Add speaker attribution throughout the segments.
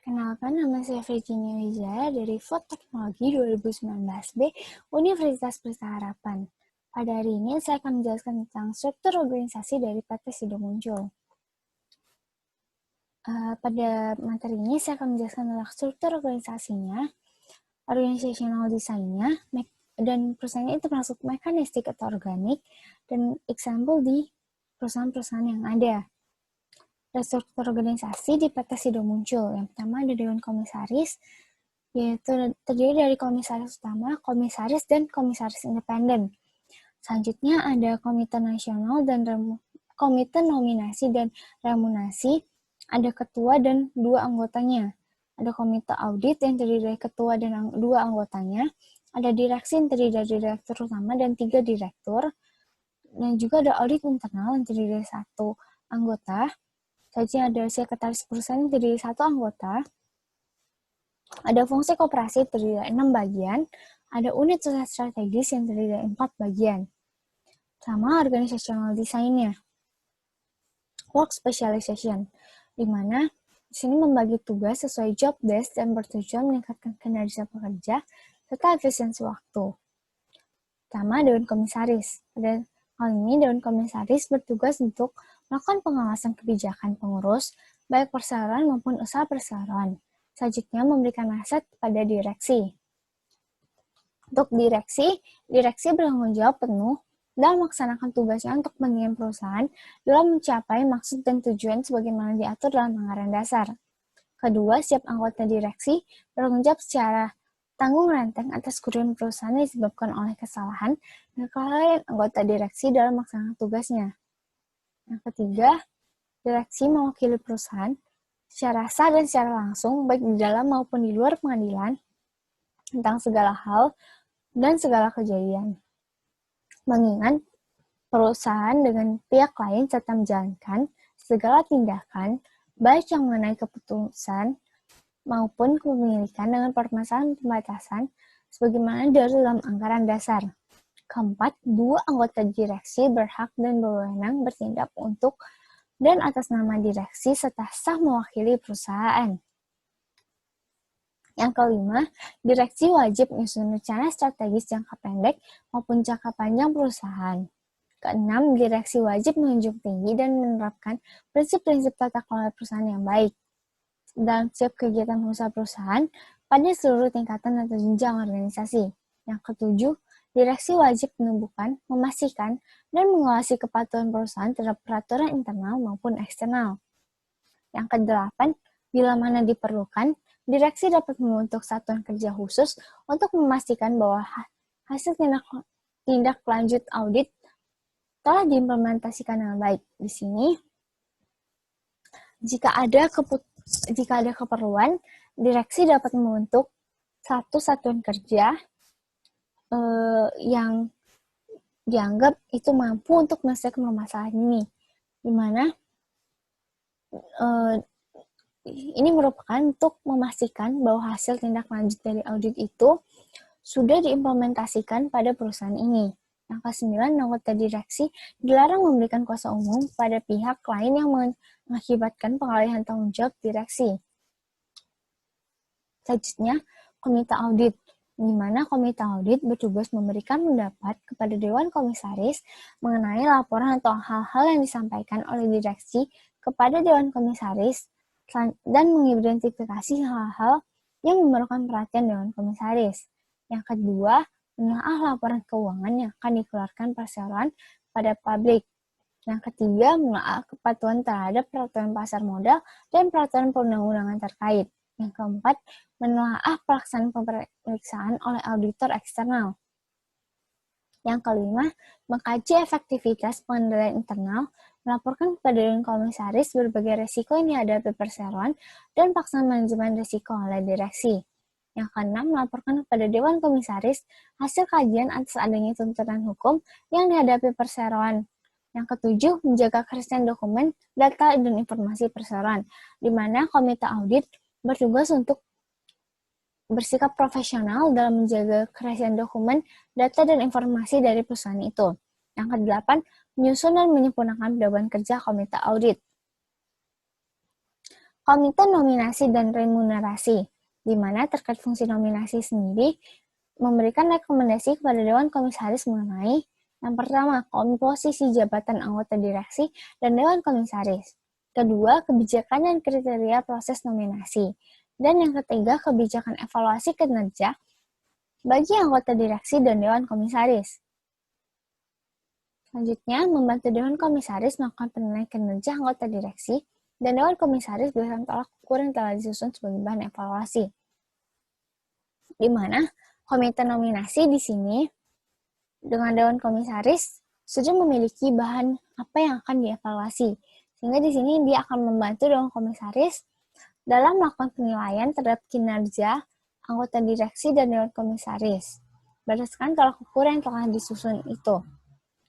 Speaker 1: Perkenalkan, nama saya Virginia Wijaya dari Food Teknologi 2019B Universitas Pelita Harapan. Pada hari ini saya akan menjelaskan tentang struktur organisasi dari PT Sido Muncul. Pada materi ini saya akan menjelaskan tentang struktur organisasinya, organizational design-nya, dan perusahaannya itu termasuk mekanistik atau organik, dan example di perusahaan-perusahaan yang ada. Struktur organisasi di PT Sido Muncul. Yang pertama ada Dewan Komisaris, yaitu terdiri dari komisaris utama, komisaris, dan komisaris independen. Selanjutnya ada Komite Nasional dan Komite Nominasi dan Remunerasi, ada ketua dan 2 anggotanya. Ada Komite Audit yang terdiri dari ketua dan 2 anggotanya. Ada direksi yang terdiri dari direktur utama dan 3 direktur. Dan juga ada audit internal yang terdiri dari 1 anggota. Selanjutnya ada sekretaris perusahaan yang terdiri dari 1 anggota. Ada fungsi koperasi terdiri dari 6 bagian. Ada unit usaha strategis yang terdiri dari 4 bagian. Sama organizational design-nya. Work specialization, di mana di sini membagi tugas sesuai job desk dan bertujuan meningkatkan kinerja pekerja serta efisiensi waktu. Pertama, Dewan Komisaris. Pada hal ini, Dewan Komisaris bertugas untuk melakukan pengawasan kebijakan pengurus, baik perseroan maupun usaha perseroan. Selanjutnya, memberikan nasihat kepada direksi. Untuk direksi bertanggung jawab penuh dalam melaksanakan tugasnya untuk kepentingan perusahaan dalam mencapai maksud dan tujuan sebagaimana diatur dalam anggaran dasar. Kedua, setiap anggota direksi bertanggung jawab secara tanggung renteng atas kerugian perusahaan yang disebabkan oleh kesalahan dan kelalaian anggota direksi dalam melaksanakan tugasnya. Yang ketiga, direksi mewakili perusahaan secara sah dan secara langsung, baik di dalam maupun di luar pengadilan, tentang segala hal dan segala kejadian. Mengingat perusahaan dengan pihak lain serta menjalankan segala tindakan, baik yang mengenai keputusan maupun kepemilikan dengan permasalahan pembatasan, sebagaimana dalam anggaran dasar. Keempat, 2 anggota direksi berhak dan berwenang bertindak untuk dan atas nama direksi serta sah mewakili perusahaan. Yang kelima, direksi wajib menyusun rencana strategis jangka pendek maupun jangka panjang perusahaan. Keenam, direksi wajib menjunjung tinggi dan menerapkan prinsip-prinsip tata kelola perusahaan yang baik dalam setiap kegiatan usaha perusahaan pada seluruh tingkatan atau jenjang organisasi. Yang ketujuh, direksi wajib menumbuhkan, memastikan, dan mengawasi kepatuhan perusahaan terhadap peraturan internal maupun eksternal. Yang kedelapan, bila mana diperlukan, direksi dapat membentuk satuan kerja khusus untuk memastikan bahwa hasil tindak lanjut audit telah diimplementasikan dengan baik. Di sini, jika ada keperluan, direksi dapat membentuk satu satuan kerja yang dianggap itu mampu untuk menyelesaikan permasalahan ini, di mana ini merupakan untuk memastikan bahwa hasil tindak lanjut dari audit itu sudah diimplementasikan pada perusahaan ini. Yang ke-9, anggota direksi dilarang memberikan kuasa umum pada pihak lain yang mengakibatkan pengalihan tanggung jawab direksi. Selanjutnya, komite audit, di mana komite audit bertugas memberikan pendapat kepada Dewan Komisaris mengenai laporan atau hal-hal yang disampaikan oleh direksi kepada Dewan Komisaris dan mengidentifikasi hal-hal yang memerlukan perhatian Dewan Komisaris. Yang kedua, menelaah laporan keuangan yang akan dikeluarkan perseroan pada publik. Yang ketiga, menelaah kepatuhan terhadap peraturan pasar modal dan peraturan perundang-undangan terkait. Yang keempat, menelaah pelaksanaan pemeriksaan oleh auditor eksternal. Yang kelima, mengkaji efektivitas pengendalian internal, melaporkan kepada Dewan Komisaris berbagai risiko yang dihadapi perseroan dan pelaksanaan manajemen risiko oleh direksi. Yang keenam, melaporkan kepada Dewan Komisaris hasil kajian atas adanya tuntutan hukum yang dihadapi perseroan. Yang ketujuh, menjaga kerahasiaan dokumen, data, dan informasi perseroan, di mana komite audit bertugas untuk bersikap profesional dalam menjaga kerahasiaan dokumen, data, dan informasi dari perusahaan itu. Yang kedelapan, menyusun dan menyempurnakan pedoman kerja komite audit. Komite Nominasi dan Remunerasi, di mana terkait fungsi nominasi sendiri memberikan rekomendasi kepada Dewan Komisaris mengenai yang pertama, komposisi jabatan anggota direksi dan Dewan Komisaris. Kedua, kebijakan dan kriteria proses nominasi. Dan yang ketiga, kebijakan evaluasi kinerja bagi anggota direksi dan Dewan Komisaris. Selanjutnya, membantu Dewan Komisaris melakukan penilaian kinerja anggota direksi dan Dewan Komisaris berdasarkan tolak ukur yang telah disusun sebagai bahan evaluasi. Di mana komite nominasi di sini dengan Dewan Komisaris sudah memiliki bahan apa yang akan dievaluasi. Sehingga di sini dia akan membantu Dewan Komisaris dalam melakukan penilaian terhadap kinerja anggota direksi dan Dewan Komisaris berdasarkan tolak ukur yang telah disusun itu.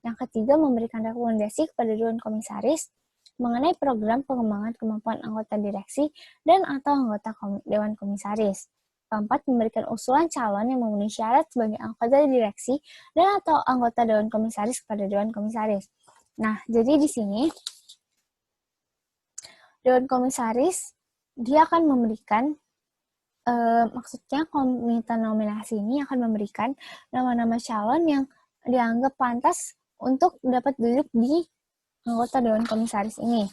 Speaker 1: Yang ketiga, memberikan rekomendasi kepada Dewan Komisaris mengenai program pengembangan kemampuan anggota direksi dan atau anggota Dewan Komisaris. Keempat, memberikan usulan calon yang memenuhi syarat sebagai anggota direksi dan atau anggota Dewan Komisaris kepada Dewan Komisaris. Nah, jadi di sini Dewan Komisaris dia akan memberikan maksudnya komite nominasi ini akan memberikan nama-nama calon yang dianggap pantas untuk dapat duduk di anggota Dewan Komisaris ini.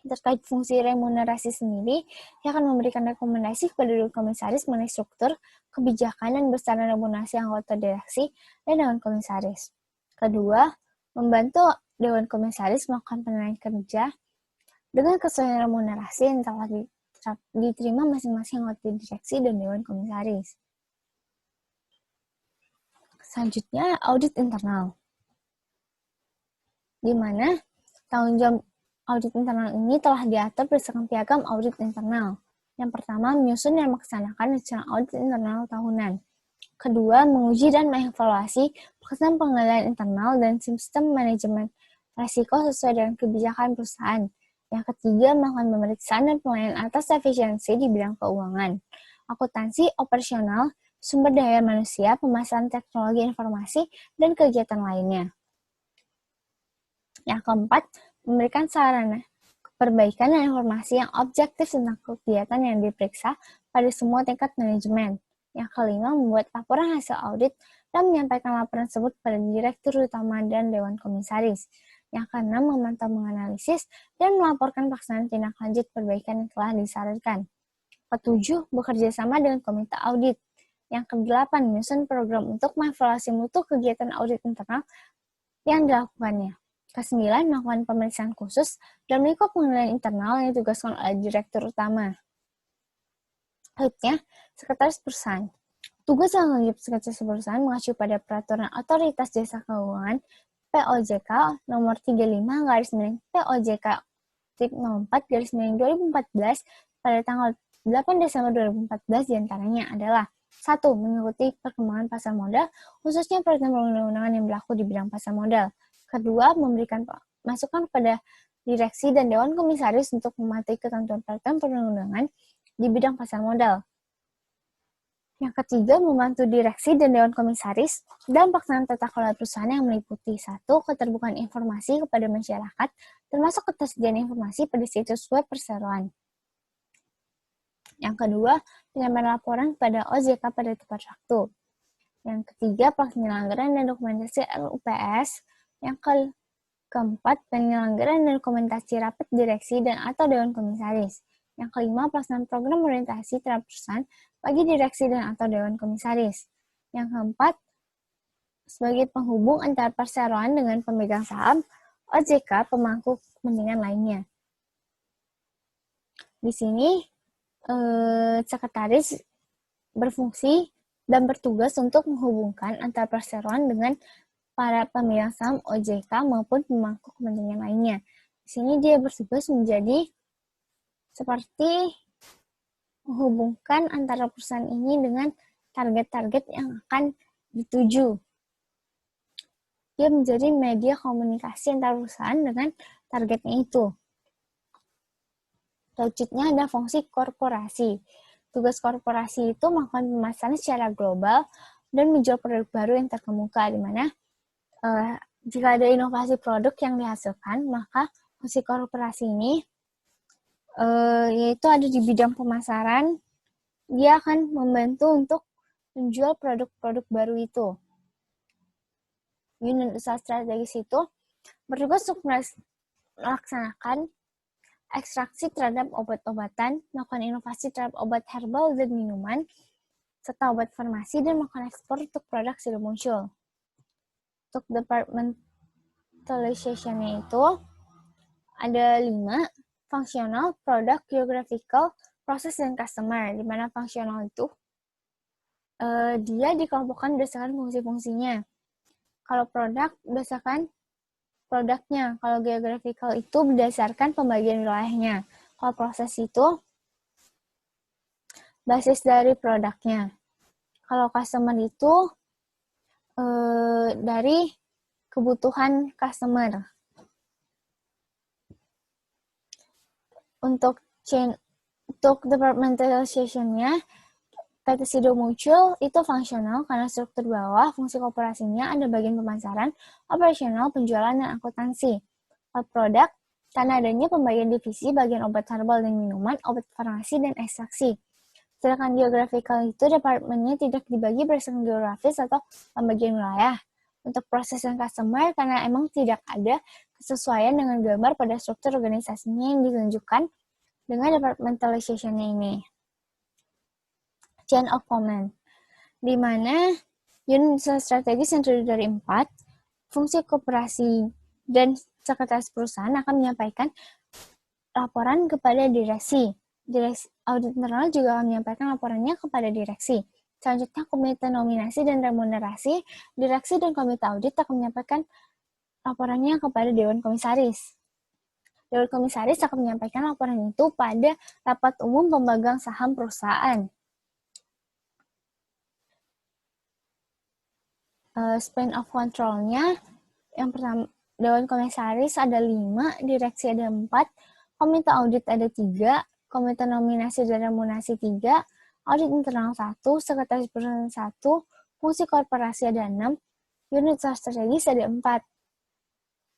Speaker 1: Terkait fungsi remunerasi sendiri, dia akan memberikan rekomendasi kepada Dewan Komisaris mengenai struktur, kebijakan, dan besaran remunerasi anggota direksi dan Dewan Komisaris. Kedua, membantu Dewan Komisaris melakukan penilaian kerja dengan kesesuaian remunerasi yang telah diterima masing-masing anggota direksi dan Dewan Komisaris. Selanjutnya, audit internal. Di mana tanggung jawab audit internal ini telah diatur berdasarkan piagam audit internal. Yang pertama, menyusun dan melaksanakan rencana audit internal tahunan. Kedua, menguji dan mengevaluasi pelaksanaan pengendalian internal dan sistem manajemen risiko sesuai dengan kebijakan perusahaan. Yang ketiga, melakukan pemeriksaan dan penilaian atas efisiensi di bidang keuangan, akuntansi, operasional, sumber daya manusia, pemasaran teknologi informasi, dan kegiatan lainnya. Yang keempat, memberikan sarana perbaikan dan informasi yang objektif tentang kegiatan yang diperiksa pada semua tingkat manajemen. Yang kelima, membuat laporan hasil audit dan menyampaikan laporan tersebut pada Direktur Utama dan Dewan Komisaris. Yang keenam, memantau, menganalisis, dan melaporkan pelaksanaan tindak lanjut perbaikan yang telah disarankan. Ketujuh, bekerja sama dengan komite audit. Yang kedelapan, menyusun program untuk mengevaluasi mutu kegiatan audit internal yang dilakukannya. Kesembilan, melakukan pemeriksaan khusus dan lingkup pengendalian internal yang ditugaskan oleh Direktur Utama. Selanjutnya, Sekretaris Perusahaan. Tugas dan tanggung jawab Sekretaris Perusahaan mengacu pada Peraturan Otoritas Jasa Keuangan POJK nomor 35/POJK-04/2014 pada tanggal 8 Desember 2014 diantaranya adalah 1. Mengikuti perkembangan pasar modal, khususnya peraturan perundang-undangan yang berlaku di bidang pasar modal. Kedua, memberikan masukan kepada direksi dan Dewan Komisaris untuk mematuhi ketentuan peraturan perundang-undangan di bidang pasar modal. Yang ketiga, membantu direksi dan Dewan Komisaris dalam pelaksanaan tata kelola perusahaan yang meliputi 1. Keterbukaan informasi kepada masyarakat, termasuk ketersediaan informasi pada situs web perseroan. Yang kedua, penyampaian laporan kepada OJK pada tepat waktu. Yang ketiga, penyelenggaraan dan dokumentasi RUPS. Yang keempat, penyelenggaraan dan dokumentasi rapat direksi dan atau Dewan Komisaris. Yang kelima, pelaksanaan program orientasi terhadap perusahaan bagi direksi dan atau Dewan Komisaris. Yang keempat, sebagai penghubung antara perseroan dengan pemegang saham, OJK, pemangku kepentingan lainnya. Di sini, sekretaris berfungsi dan bertugas untuk menghubungkan antara perseroan dengan para pemegang saham OJK maupun pemangku kepentingan lainnya. Di sini dia bertugas menjadi seperti menghubungkan antara perusahaan ini dengan target-target yang akan dituju. Dia menjadi media komunikasi antara perusahaan dengan targetnya itu. Selanjutnya ada fungsi korporasi. Tugas korporasi itu melakukan pemasaran secara global dan menjual produk baru yang terkemuka, di mana jika ada inovasi produk yang dihasilkan, maka fungsi korporasi ini yaitu ada di bidang pemasaran. Dia akan membantu untuk menjual produk-produk baru itu. Unit usaha strategis itu bertugas untuk melaksanakan ekstraksi terhadap obat-obatan, melakukan inovasi terhadap obat herbal dan minuman, serta obat farmasi, dan melakukan ekspor untuk produk sudah muncul. Untuk departmentalization-nya itu ada 5, fungsional, produk, geographical, proses, dan customer. Di mana fungsional itu dia dikelompokkan berdasarkan fungsi-fungsinya. Kalau produk berdasarkan produknya, kalau geographical itu berdasarkan pembagian wilayahnya. Kalau proses itu basis dari produknya. Kalau customer itu dari kebutuhan customer. Untuk departmentalization-nya, PT SIDO muncul itu fungsional karena struktur bawah, fungsi korporasinya ada bagian pemasaran, operasional, penjualan, dan akuntansi. Produk, karena adanya pembagian divisi bagian obat herbal dan minuman, obat farmasi, dan ekstraksi. Sedangkan geographical itu departemennya tidak dibagi berdasarkan geografis atau pembagian wilayah. Untuk proses dan customer, karena emang tidak ada kesesuaian dengan gambar pada struktur organisasinya yang ditunjukkan dengan departmentalization-nya ini. Chain of command, di mana unit strategis yang terdiri dari 4, fungsi koperasi dan sekretaris perusahaan akan menyampaikan laporan kepada direksi. Audit internal juga akan menyampaikan laporannya kepada direksi. Selanjutnya, komite nominasi dan remunerasi, direksi dan komite audit akan menyampaikan laporannya kepada Dewan Komisaris. Dewan Komisaris akan menyampaikan laporan itu pada rapat umum pemegang saham perusahaan. Span of control-nya, yang pertama, Dewan Komisaris ada 5, direksi ada 4, komite audit ada 3, komite nominasi dan remunerasi 3, audit internal 1, sekretaris perusahaan 1, fungsi korporasi ada 6, unit strategis ada 4.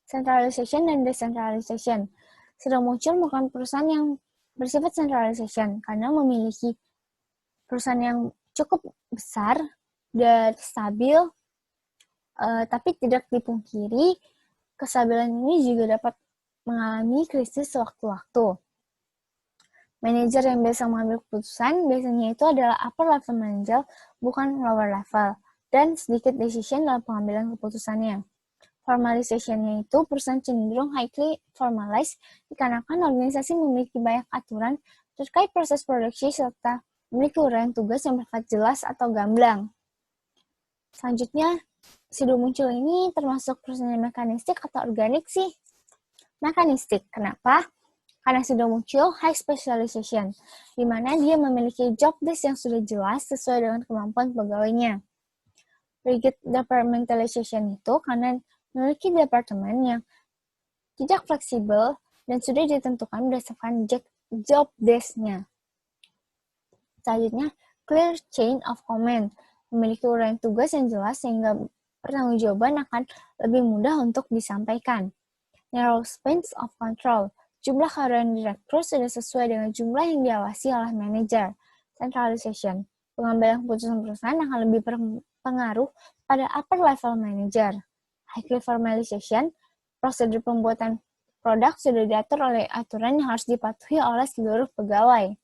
Speaker 1: Centralization dan decentralization. Sudah muncul bukan perusahaan yang bersifat centralization karena memiliki perusahaan yang cukup besar dan stabil, tapi tidak dipungkiri kestabilan ini juga dapat mengalami krisis sewaktu-waktu. Manajer yang biasa mengambil keputusan biasanya itu adalah upper level manager, bukan lower level, dan sedikit decision dalam pengambilan keputusannya. Formalization-nya itu perusahaan cenderung highly formalized dikarenakan organisasi memiliki banyak aturan terkait proses produksi serta memiliki uraian tugas yang bersifat jelas atau gamblang. Selanjutnya, SIDO muncul ini termasuk perusahaan mekanistik atau organik sih? Mekanistik. Kenapa? Karena SIDO muncul high specialization, di mana dia memiliki job desk yang sudah jelas sesuai dengan kemampuan pegawainya. Rigid departmentalization itu karena memiliki departemen yang tidak fleksibel dan sudah ditentukan berdasarkan job desk-nya. Selanjutnya, clear chain of command, memiliki uraian tugas yang jelas sehingga pertanggungjawaban akan lebih mudah untuk disampaikan. Narrow spans of control, jumlah karyawan direktur sudah sesuai dengan jumlah yang diawasi oleh manajer. Centralization, pengambilan keputusan perusahaan akan lebih berpengaruh pada upper level manager. High formalization, prosedur pembuatan produk sudah diatur oleh aturan yang harus dipatuhi oleh seluruh pegawai.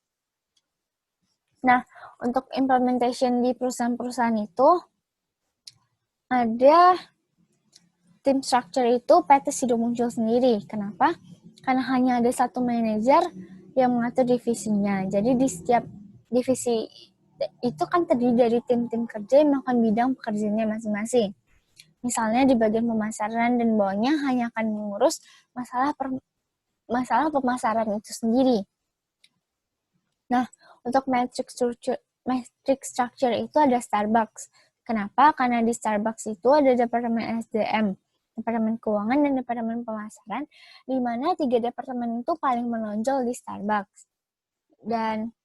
Speaker 1: Nah, untuk implementation di perusahaan-perusahaan itu, ada tim structure itu PT SIDO muncul sendiri. Kenapa? Karena hanya ada satu manajer yang mengatur divisinya. Jadi di setiap divisi itu kan terdiri dari tim-tim kerja yang melakukan bidang pekerjaannya masing-masing. Misalnya di bagian pemasaran dan bawahnya hanya akan mengurus masalah pemasaran itu sendiri. Nah, untuk matrix structure itu ada Starbucks. Kenapa? Karena di Starbucks itu ada departemen SDM, departemen keuangan, dan departemen pemasaran, di mana 3 departemen itu paling menonjol di Starbucks. Dan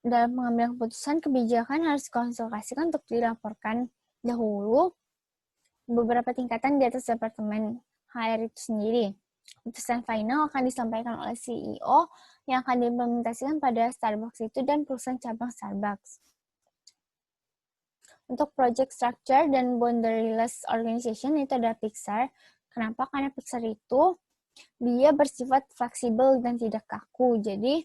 Speaker 1: dalam pengambilan keputusan, kebijakan harus dikonsultasikan untuk dilaporkan dahulu beberapa tingkatan di atas departemen HR itu sendiri. Keputusan final akan disampaikan oleh CEO yang akan diimplementasikan pada Starbucks itu dan perusahaan cabang Starbucks. Untuk project structure dan boundaryless organization itu ada Pixar. Kenapa? Karena Pixar itu dia bersifat fleksibel dan tidak kaku. Jadi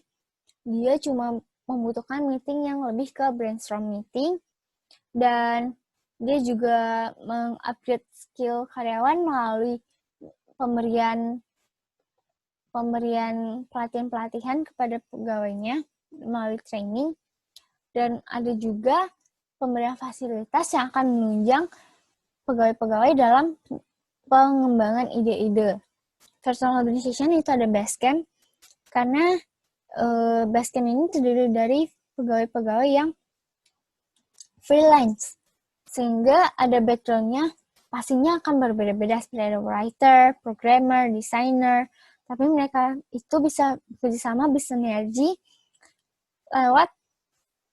Speaker 1: dia cuma membutuhkan meeting yang lebih ke brainstorm meeting, dan dia juga mengupgrade skill karyawan melalui pemberian pelatihan-pelatihan kepada pegawainya melalui training, dan ada juga pemberian fasilitas yang akan menunjang pegawai-pegawai dalam pengembangan ide-ide. Personal organization itu ada Basecamp, karena Basecamp ini terdiri dari pegawai-pegawai yang freelance, sehingga ada background-nya pastinya akan berbeda-beda, seperti ada writer, programmer, designer, tapi mereka itu bisa bekerjasama, bersinergi lewat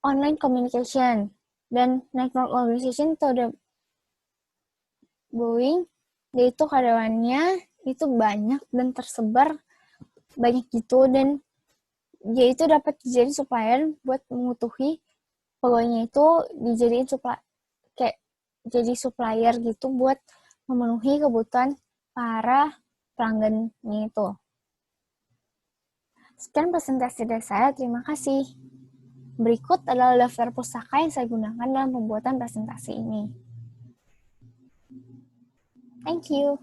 Speaker 1: online communication. Dan network organization itu ada Boeing, yaitu karyawannya itu banyak dan tersebar banyak gitu, dan dia itu dapat dijadiin supplier buat mengutuhi pegawainya itu, dijadiin kayak jadi supplier gitu buat memenuhi kebutuhan para pelanggannya itu. Sekian presentasi dari saya, terima kasih. Berikut adalah daftar pustaka yang saya gunakan dalam pembuatan presentasi ini. Thank you.